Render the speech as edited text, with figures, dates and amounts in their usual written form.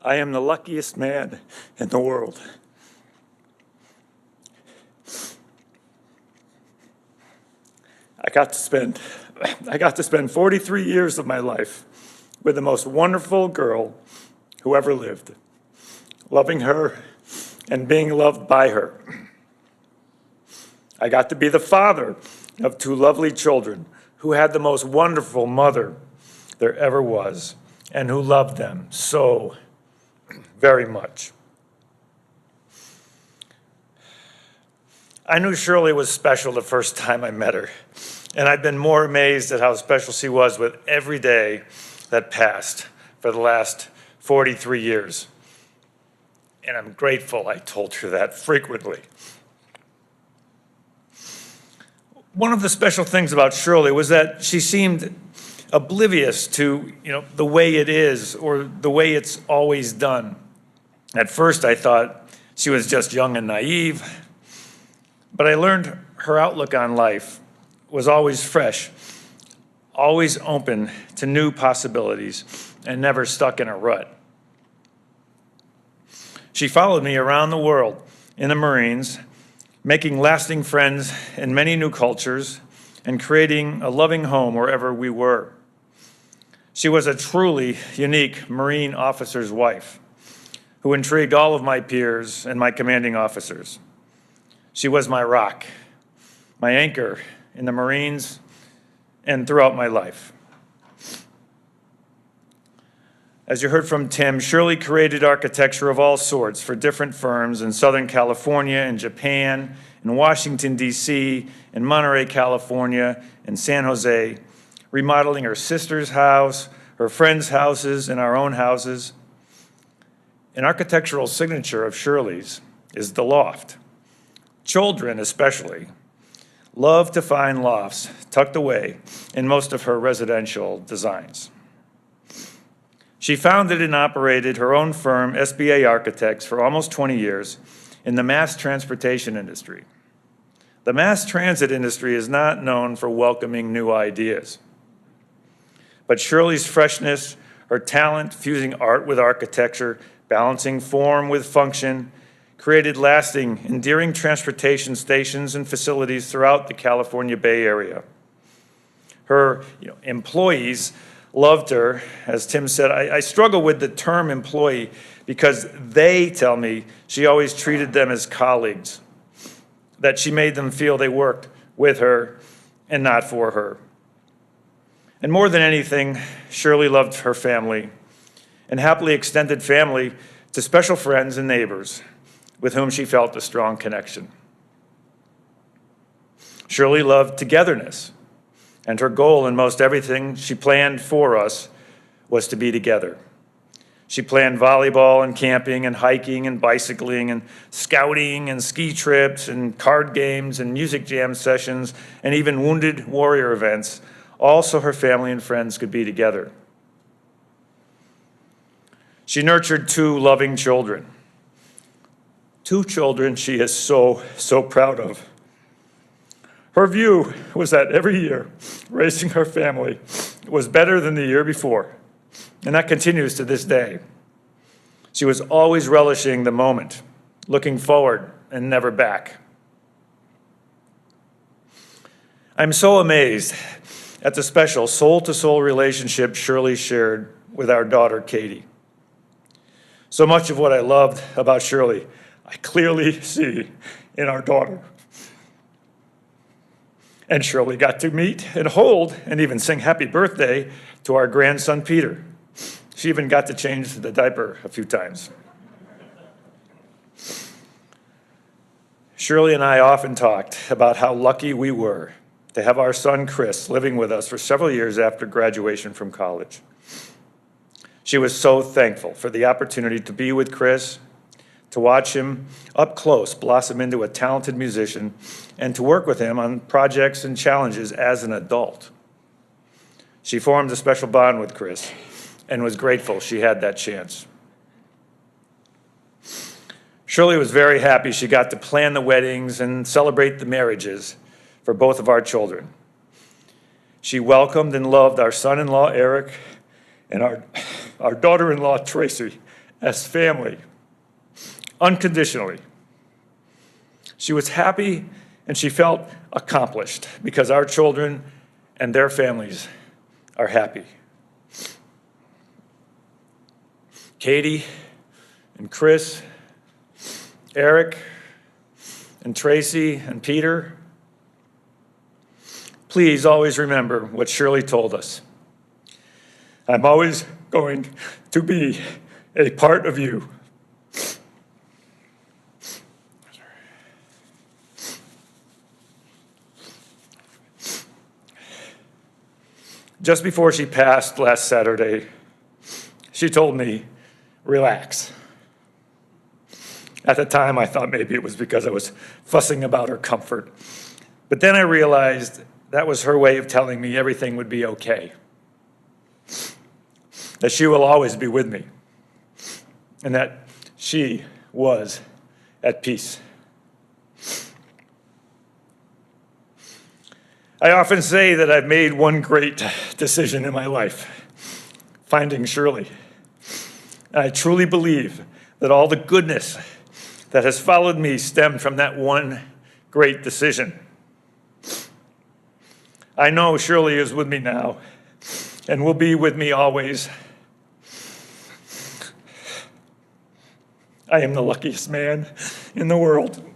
I am the luckiest man in the world. I got to spend 43 years of my life with the most wonderful girl who ever lived, loving her and being loved by her. I got to be the father of two lovely children who had the most wonderful mother there ever was and who loved them so very much. I knew Shirley was special the first time I met her, and I've been more amazed at how special she was with every day that passed for the last 43 years. And I'm grateful I told her that frequently. One of the special things about Shirley was that she seemed oblivious to, the way it is or the way it's always done. At first, I thought she was just young and naive, but I learned her outlook on life was always fresh, always open to new possibilities, and never stuck in a rut. She followed me around the world in the Marines, making lasting friends in many new cultures and creating a loving home wherever we were. She was a truly unique Marine officer's wife who intrigued all of my peers and my commanding officers. She was my rock, my anchor in the Marines and throughout my life. As you heard from Tim, Shirley created architecture of all sorts for different firms in Southern California and Japan, in Washington, D.C., in Monterey, California, and San Jose, remodeling her sister's house, her friends' houses, and our own houses. An architectural signature of Shirley's is the loft. Children, especially, love to find lofts tucked away in most of her residential designs. She founded and operated her own firm, SBA Architects, for almost 20 years in the mass transportation industry. The mass transit industry is not known for welcoming new ideas. But Shirley's freshness, her talent fusing art with architecture, balancing form with function, created lasting, endearing transportation stations and facilities throughout the California Bay Area. Her employees loved her. As Tim said, I struggle with the term employee because they tell me she always treated them as colleagues, that she made them feel they worked with her and not for her. And more than anything, Shirley loved her family and happily extended family to special friends and neighbors with whom she felt a strong connection. Shirley loved togetherness, and her goal in most everything she planned for us was to be together. She planned volleyball and camping and hiking and bicycling and scouting and ski trips and card games and music jam sessions and even Wounded Warrior events, all so her family and friends could be together. She nurtured two loving children. Two children she is so proud of. Her view was that every year raising her family was better than the year before, and that continues to this day. She was always relishing the moment, looking forward and never back. I'm so amazed at the special soul-to-soul relationship Shirley shared with our daughter, Katie. So much of what I loved about Shirley, I clearly see in our daughter. And Shirley got to meet and hold and even sing happy birthday to our grandson, Peter. She even got to change the diaper a few times. Shirley and I often talked about how lucky we were to have our son, Chris, living with us for several years after graduation from college. She was so thankful for the opportunity to be with Chris, to watch him up close blossom into a talented musician, and to work with him on projects and challenges as an adult. She formed a special bond with Chris and was grateful she had that chance. Shirley was very happy she got to plan the weddings and celebrate the marriages for both of our children. She welcomed and loved our son-in-law, Eric, and our daughter-in-law, Tracy, as family, unconditionally. She was happy and she felt accomplished because our children and their families are happy. Katie and Chris, Eric and Tracy and Peter, please always remember what Shirley told us. I'm always going to be a part of you. Just before she passed last Saturday, she told me, relax. At the time, I thought maybe it was because I was fussing about her comfort. But then I realized that was her way of telling me everything would be okay, that she will always be with me, and that she was at peace. I often say that I've made one great decision in my life, finding Shirley. I truly believe that all the goodness that has followed me stemmed from that one great decision. I know Shirley is with me now and will be with me always. I am the luckiest man in the world.